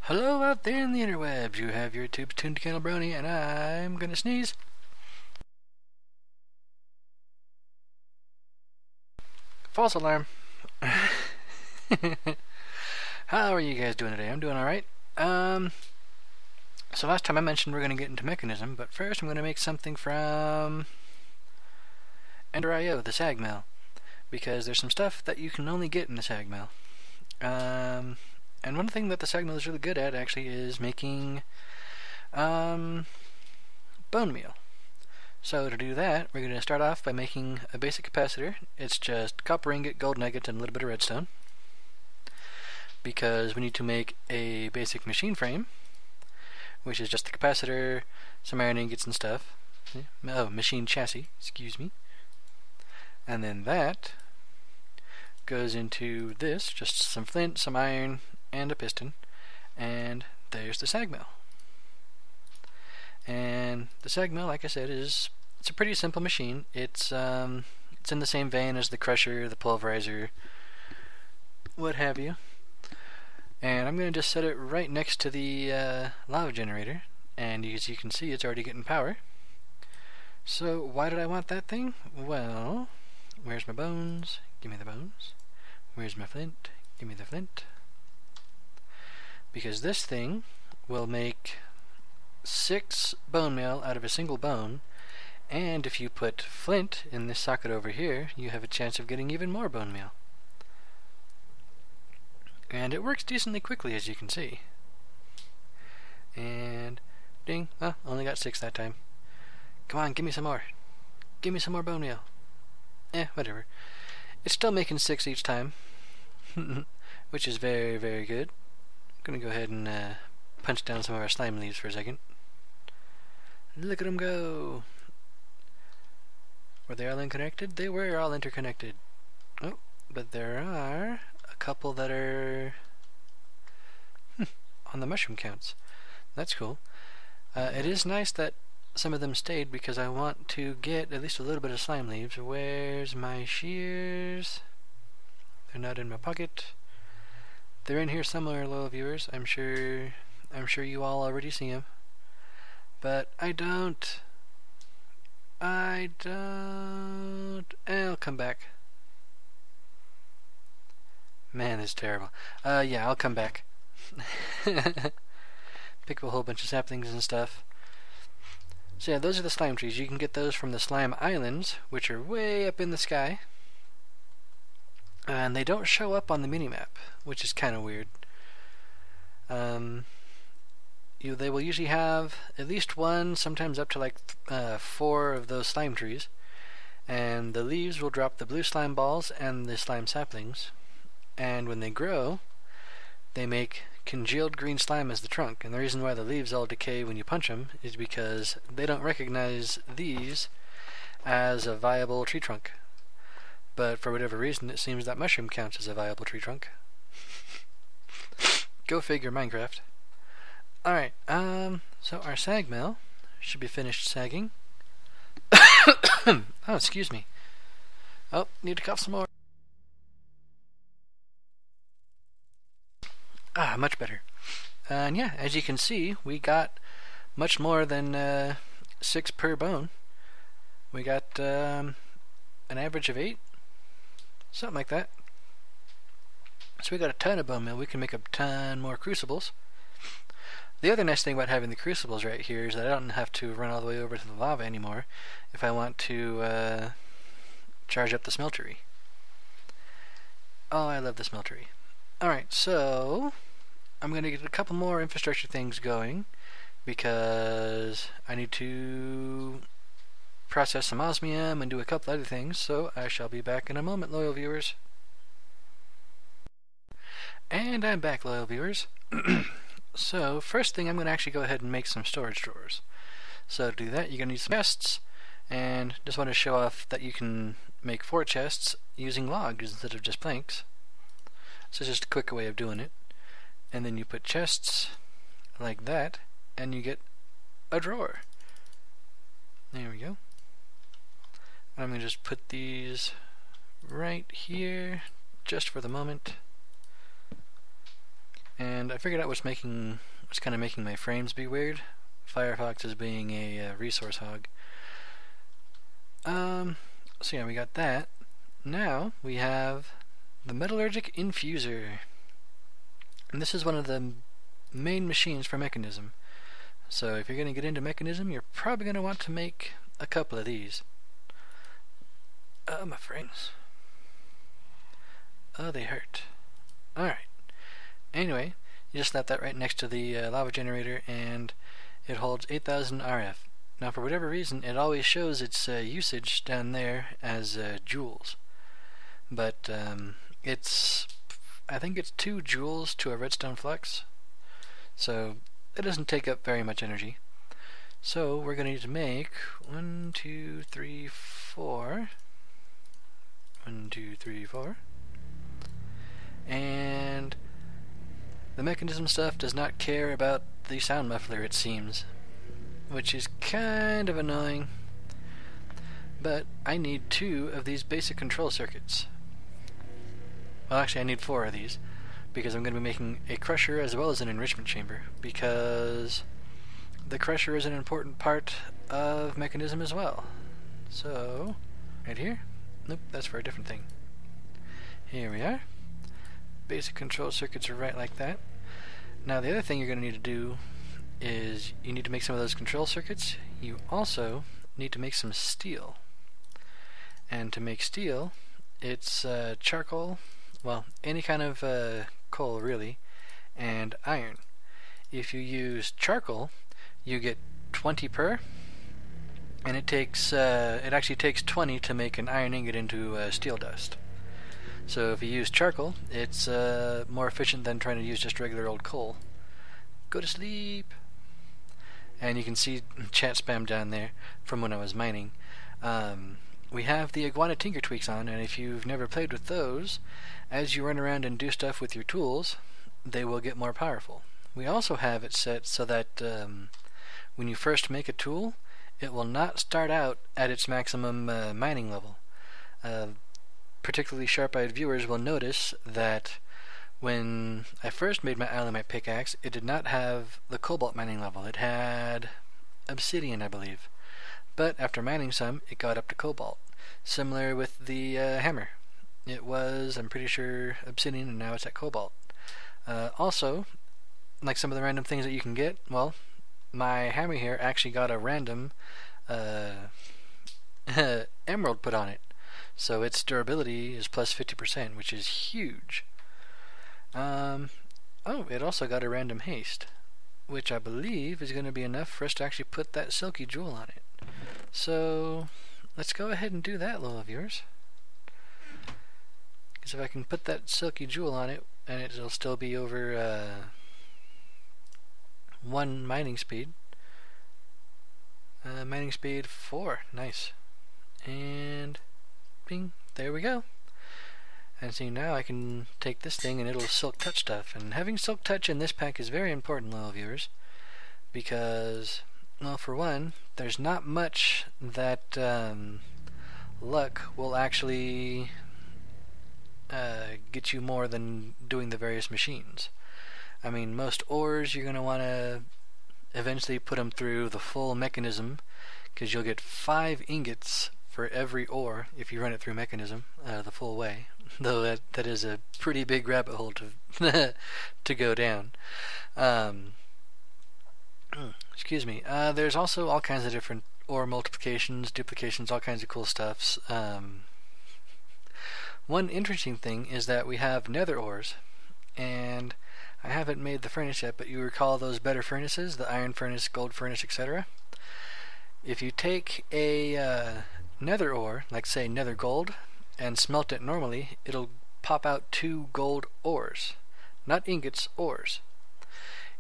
Hello out there in the interwebs, you have your tubes tuned to Candle Brony, and I'm gonna sneeze. False alarm. How are you guys doing today? I'm doing alright. So last time I mentioned we're gonna get into Mekanism, but first I'm gonna make something from Ender.io, the SAG mill, because there's some stuff that you can only get in the SAG mill. And one thing that the SAG mill is really good at, actually, is making bone meal. So to do that, we're going to start off by making a basic capacitor. It's just copper ingot, gold nugget, and a little bit of redstone. Because we need to make a basic machine frame, which is just the capacitor, some iron ingots and stuff. Oh, machine chassis, excuse me. And then that goes into this, just some flint, some iron, and a piston, and there's the SAG mill. And the SAG mill, like I said, it's a pretty simple machine. It's in the same vein as the crusher, the pulverizer, what have you. And I'm going to just set it right next to the lava generator, and as you can see, it's already getting power. So why did I want that thing? Well, where's my bones? Give me the bones. Where's my flint? Give me the flint. Because this thing will make 6 bone meal out of a single bone, and if you put flint in this socket over here, you have a chance of getting even more bone meal. And it works decently quickly, as you can see. And ding, only got 6 that time. Come on, give me some more. Give me some more bone meal. Whatever. It's still making 6 each time, which is very, very good. I'm going to go ahead and punch down some of our slime leaves for a second. Look at them go! Were they all interconnected? They were all interconnected. Oh, but there are a couple that are on the mushroom counts. That's cool. It is nice that some of them stayed, because I want to get at least a little bit of slime leaves. Where's my shears? They're not in my pocket. They're in here somewhere, loyal viewers. I'm sure you all already see them. But I don't. I'll come back. Man, this is terrible. Yeah, I'll come back. Pick up a whole bunch of saplings and stuff. So yeah, those are the slime trees. You can get those from the slime islands, which are way up in the sky. And they don't show up on the minimap, which is kind of weird. They will usually have at least 1, sometimes up to like 4 of those slime trees. And the leaves will drop the blue slime balls and the slime saplings. And when they grow, they make congealed green slime as the trunk. And the reason why the leaves all decay when you punch them is because they don't recognize these as a viable tree trunk. But for whatever reason, it seems that mushroom counts as a viable tree trunk. Go figure, Minecraft. Alright, so our sag mill should be finished sagging. Oh, excuse me. Oh, need to cough some more. Much better. And yeah, as you can see, we got much more than 6 per bone. We got an average of 8. Something like that. So we got a ton of bone meal. We can make a ton more crucibles. The other nice thing about having the crucibles right here is that I don't have to run all the way over to the lava anymore if I want to charge up the smeltery. Oh, I love the smeltery. Alright, so I'm going to get a couple more infrastructure things going, because I need to process some osmium and do a couple other things, so I shall be back in a moment, loyal viewers. And I'm back, loyal viewers. So, first thing, I'm going to actually go ahead and make some storage drawers. So to do that, you're going to need some chests, and just want to show off that you can make 4 chests using logs instead of just planks. So it's just a quick way of doing it. And then you put chests like that, and you get a drawer. There we go. I'm going to just put these right here, just for the moment. And I figured out what's kind of making my frames be weird. Firefox is being a resource hog. So yeah, we got that. Now we have the metallurgic infuser. And this is one of the main machines for Mekanism. So if you're going to get into Mekanism, you're probably going to want to make a couple of these. Oh, my frames. Oh, they hurt. Alright. Anyway, you just slap that right next to the lava generator, and it holds 8000 RF. Now, for whatever reason, it always shows its usage down there as joules. But I think it's 2 joules to a redstone flux. So it doesn't take up very much energy. So we're going to need to make 1, 2, 3, 4. 1, 2, 3, 4. And the Mekanism stuff does not care about the sound muffler, it seems, which is kind of annoying. But I need 2 of these basic control circuits. Well, actually I need 4 of these, because I'm going to be making a crusher as well as an enrichment chamber, because the crusher is an important part of Mekanism as well. So, right here? Nope, that's for a different thing. Here we are. Basic control circuits are right like that. Now the other thing you're going to need to do is you need to make some of those control circuits. You also need to make some steel. And to make steel, it's charcoal, well, any kind of coal really, and iron. If you use charcoal, you get 20 per, and it actually takes 20 to make an iron ingot into steel dust. So if you use charcoal, it's more efficient than trying to use just regular old coal. Go to sleep. And you can see chat spam down there from when I was mining. We have the Iguana Tinker Tweaks on, and if you've never played with those, as you run around and do stuff with your tools, they will get more powerful. We also have it set so that when you first make a tool, it will not start out at its maximum mining level. Particularly sharp-eyed viewers will notice that when I first made my alumite pickaxe, it did not have the cobalt mining level. It had obsidian, I believe. But after mining some, it got up to cobalt. Similar with the hammer. It was, I'm pretty sure, obsidian, and now it's at cobalt. Also, like some of the random things that you can get, well, my hammer here actually got a random emerald put on it. So its durability is plus 50%, which is huge. Oh, it also got a random haste, which I believe is going to be enough for us to actually put that silky jewel on it. So let's go ahead and do that, little viewers. Because if I can put that silky jewel on it, and it'll still be over 1 mining speed. Mining speed 4, nice. And bing, there we go. And see, now I can take this thing and it'll silk touch stuff. And having silk touch in this pack is very important, little viewers, because, well, for one, there's not much that luck will actually get you more than doing the various machines. I mean, most ores you're going to want to eventually put them through the full Mekanism, because you'll get 5 ingots for every ore if you run it through Mekanism the full way. Though that is a pretty big rabbit hole to to go down. Excuse me. There's also all kinds of different ore multiplications, duplications, all kinds of cool stuffs. One interesting thing is that we have nether ores, and I haven't made the furnace yet, but you recall those better furnaces, the iron furnace, gold furnace, etc. If you take a nether ore, like say nether gold, and smelt it normally, it'll pop out 2 gold ores. Not ingots, ores.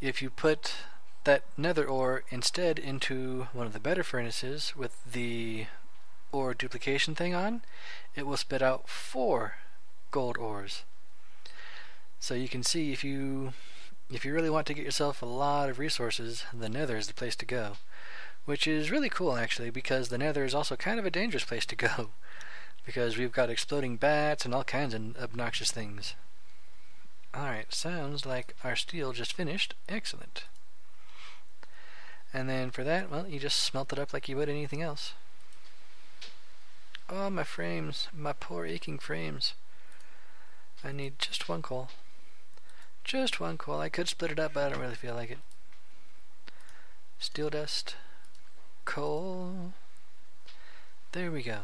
If you put that nether ore instead into one of the better furnaces with the ore duplication thing on, it will spit out 4 gold ores. So you can see if you really want to get yourself a lot of resources, the nether is the place to go. Which is really cool, actually, because the nether is also kind of a dangerous place to go. Because we've got exploding bats and all kinds of obnoxious things. Alright, sounds like our steel just finished. Excellent. And then for that, well, you just smelt it up like you would anything else. Oh, my frames. My poor aching frames. I need just one coal. Just one coal. I could split it up, but I don't really feel like it. Steel dust. Coal. There we go.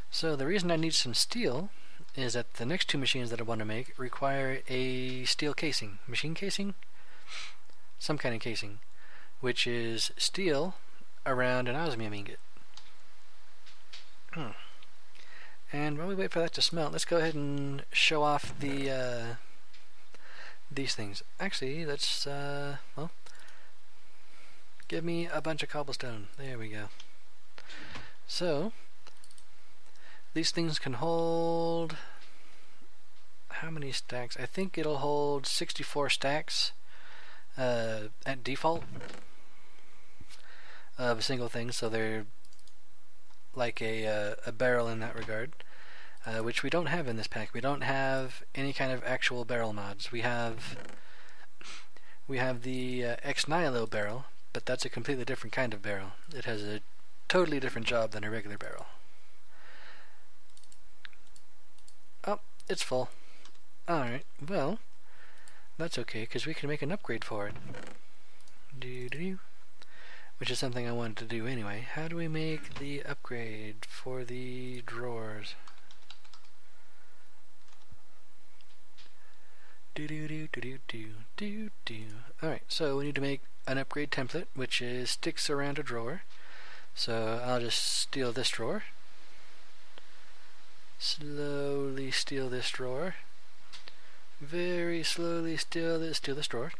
So the reason I need some steel is that the next two machines that I want to make require a steel casing. Machine casing? Some kind of casing. Which is steel around an osmium ingot. And while we wait for that to smelt, let's go ahead and show off the these things. Actually, let's well, give me a bunch of cobblestone. There we go. So these things can hold how many stacks? I think it'll hold 64 stacks at default of a single thing, so they're like a barrel in that regard, which we don't have in this pack. We don't have any kind of actual barrel mods. We have the Ex Nihilo barrel, but that's a completely different kind of barrel. It has a totally different job than a regular barrel. Oh, it's full. Alright, well, that's okay, because we can make an upgrade for it. Which is something I wanted to do anyway. How do we make the upgrade for the drawers? Alright, so we need to make an upgrade template, which is sticks around a drawer. So I'll just steal this drawer. Slowly steal this drawer. Very slowly steal this drawer.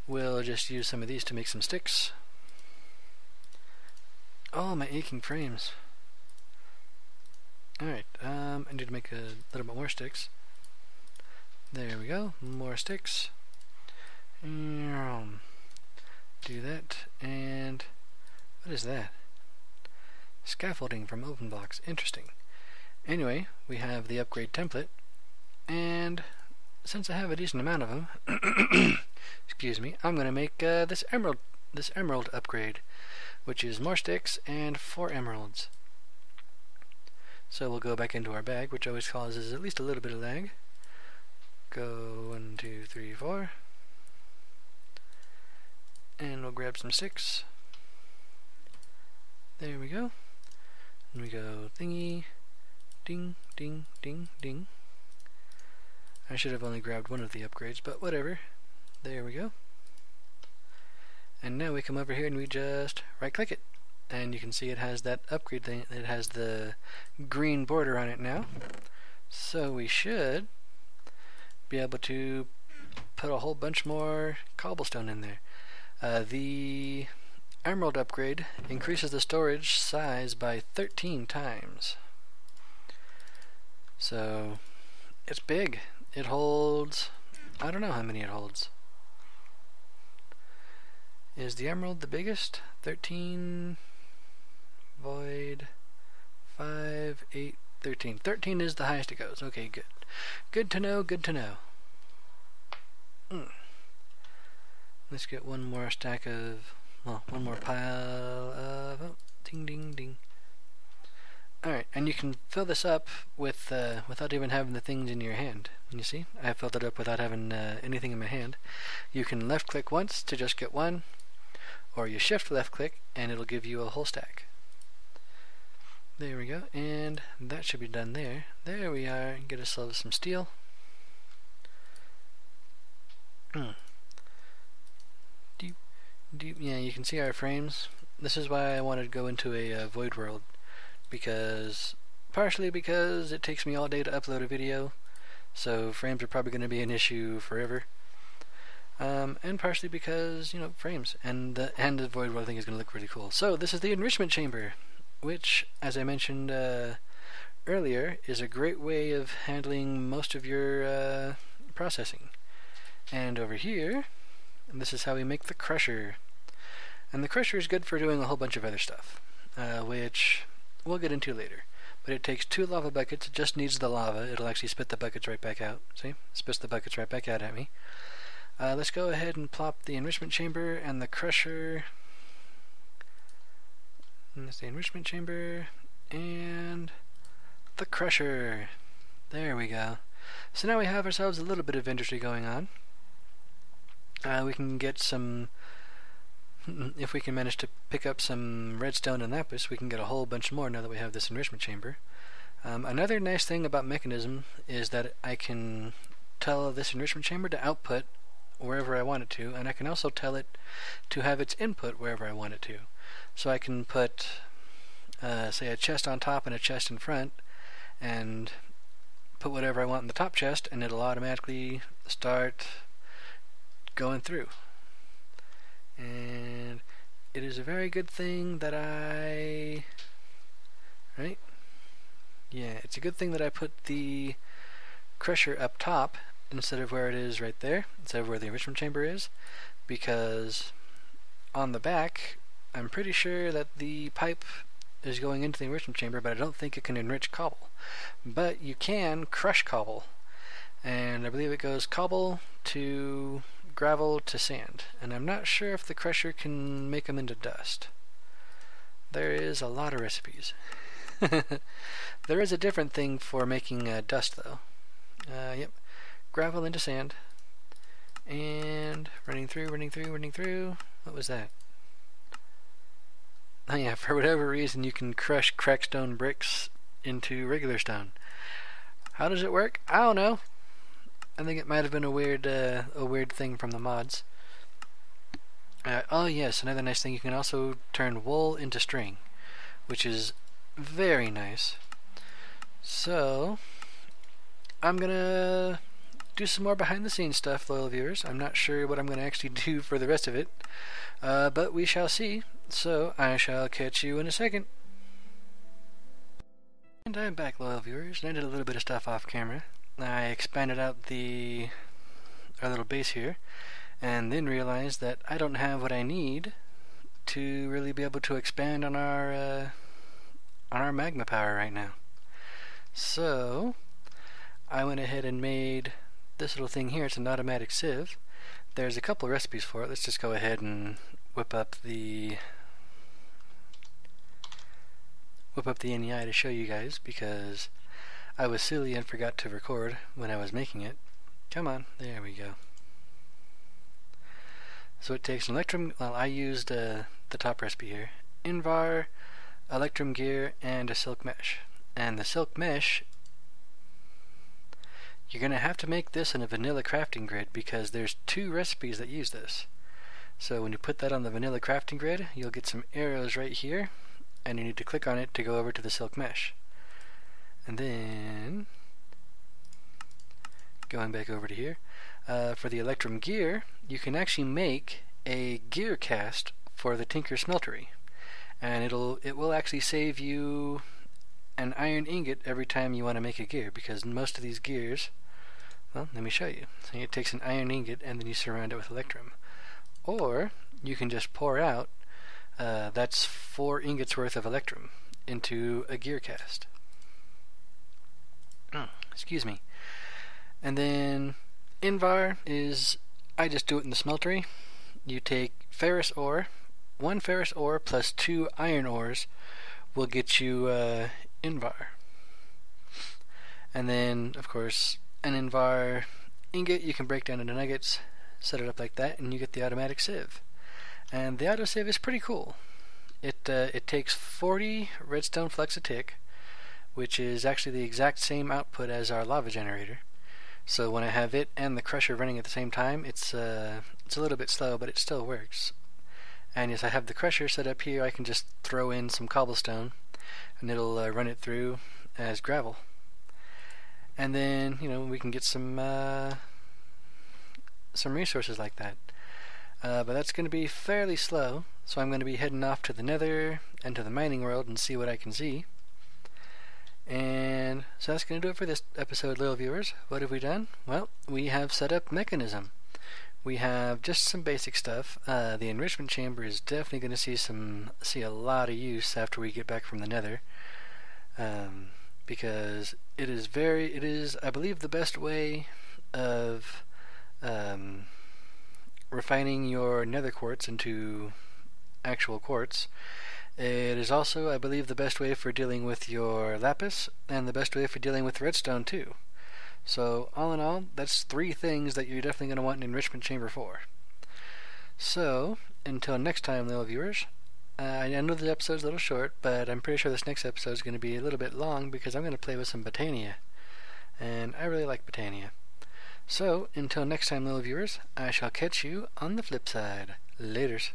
We'll just use some of these to make some sticks. Oh, my aching frames. Alright, I need to make a little bit more sticks. There we go, more sticks. Do that, and what is that? Scaffolding from open blocks. Interesting. Anyway, we have the upgrade template, and since I have a decent amount of them, excuse me, I'm going to make this emerald upgrade, which is more sticks and 4 emeralds. So we'll go back into our bag, which always causes at least a little bit of lag. Go 1, 2, 3, 4, and we'll grab some sticks. There we go. And we go thingy, ding, ding, ding, ding. I should have only grabbed one of the upgrades, but whatever. There we go. And now we come over here and we just right click it. And you can see it has that upgrade thing. It has the green border on it now. So we should be able to put a whole bunch more cobblestone in there. The emerald upgrade increases the storage size by 13 times. So it's big. It holds, I don't know how many it holds. Is the emerald the biggest? 13 void 5 8 13. 13 is the highest it goes. Okay, good. Good to know, good to know. Let's get one more stack of, well, one more pile of, oh, ding ding ding. Alright, and you can fill this up with without even having the things in your hand. You see, I filled it up without having anything in my hand. You can left click once to just get one, or you shift left click and it'll give you a whole stack. There we go, and that should be done there. There we are. Get ourselves some steel. Yeah, you can see our frames. This is why I wanted to go into a void world, partially because it takes me all day to upload a video, so frames are probably going to be an issue forever. And partially because, you know, frames, and the void world thing is going to look really cool. So this is the enrichment chamber, which, as I mentioned earlier, is a great way of handling most of your processing. And over here, this is how we make the crusher. And the crusher is good for doing a whole bunch of other stuff, which we'll get into later. but it takes 2 lava buckets. It just needs the lava. It'll actually spit the buckets right back out. See? Spits the buckets right back out at me. Let's go ahead and plop the enrichment chamber and the crusher. And that's the enrichment chamber and the crusher. There we go. So now we have ourselves a little bit of industry going on. We can get some, if we can manage to pick up some redstone and lapis, we can get a whole bunch more now that we have this enrichment chamber. Another nice thing about Mekanism is that I can tell this enrichment chamber to output wherever I want it to, and I can also tell it to have its input wherever I want it to. So I can put, say, a chest on top and a chest in front, and put whatever I want in the top chest, and it'll automatically start going through. And it is a very good thing that right? Yeah, it's a good thing that I put the crusher up top instead of where it is right there, instead of where the enrichment chamber is, because on the back, I'm pretty sure that the pipe is going into the enrichment chamber, but I don't think it can enrich cobble. But you can crush cobble, and I believe it goes cobble to gravel to sand, and I'm not sure if the crusher can make them into dust. There is a lot of recipes. There is a different thing for making dust though. Yep, gravel into sand, and running through. What was that? Oh yeah, for whatever reason you can crush crackstone bricks into regular stone. How does it work? I don't know. I think it might have been a weird thing from the mods. Oh yes, another nice thing, you can also turn wool into string, which is very nice. So I'm gonna do some more behind the scenes stuff, loyal viewers. I'm not sure what I'm gonna actually do for the rest of it, but we shall see. So I shall catch you in a second. And I'm back, loyal viewers, and I did a little bit of stuff off camera. I expanded out our little base here, and then realized that I don't have what I need to really be able to expand on our magma power right now. So I went ahead and made this little thing here. It's an automatic sieve. There's a couple of recipes for it. Let's just go ahead and whip up the NEI to show you guys, because I was silly and forgot to record when I was making it. Come on, there we go. So it takes an electrum, well, I used the top recipe here, Invar, electrum gear, and a silk mesh. And the silk mesh, you're going to have to make this in a vanilla crafting grid, because there's 2 recipes that use this. So when you put that on the vanilla crafting grid, you'll get some arrows right here, and you need to click on it to go over to the silk mesh. And then going back over to here, for the electrum gear, you can actually make a gear cast for the Tinker Smeltery, and it will actually save you an iron ingot every time you want to make a gear, because most of these gears, well, let me show you. So it takes an iron ingot and then you surround it with electrum. Or you can just pour out, that's 4 ingots worth of electrum into a gear cast. Excuse me. And then Invar is, I just do it in the smeltery. You take ferrous ore, 1 ferrous ore plus 2 iron ores will get you Invar. And then, of course, an Invar ingot you can break down into nuggets, set it up like that, and you get the automatic sieve. And the auto sieve is pretty cool. It takes 40 redstone flux a tick, which is actually the exact same output as our lava generator. So when I have it and the crusher running at the same time, it's a little bit slow, but it still works. And yes, I have the crusher set up here. I can just throw in some cobblestone, and it'll run it through as gravel. And then, you know, we can get some resources like that. But that's going to be fairly slow, so I'm going to be heading off to the Nether and to the mining world and see what I can see. And so that's going to do it for this episode, little viewers. What have we done? Well, we have set up Mekanism. We have just some basic stuff. The enrichment chamber is definitely going to see a lot of use after we get back from the Nether. because it is, I believe, the best way of refining your nether quartz into actual quartz. It is also, I believe, the best way for dealing with your lapis, and the best way for dealing with redstone too. So, all in all, that's 3 things that you're definitely going to want an enrichment chamber for. So, until next time, little viewers, I know the episode's a little short, but I'm pretty sure this next episode is going to be a little bit long because I'm going to play with some Botania. And I really like Botania. So, until next time, little viewers, I shall catch you on the flip side. Laters.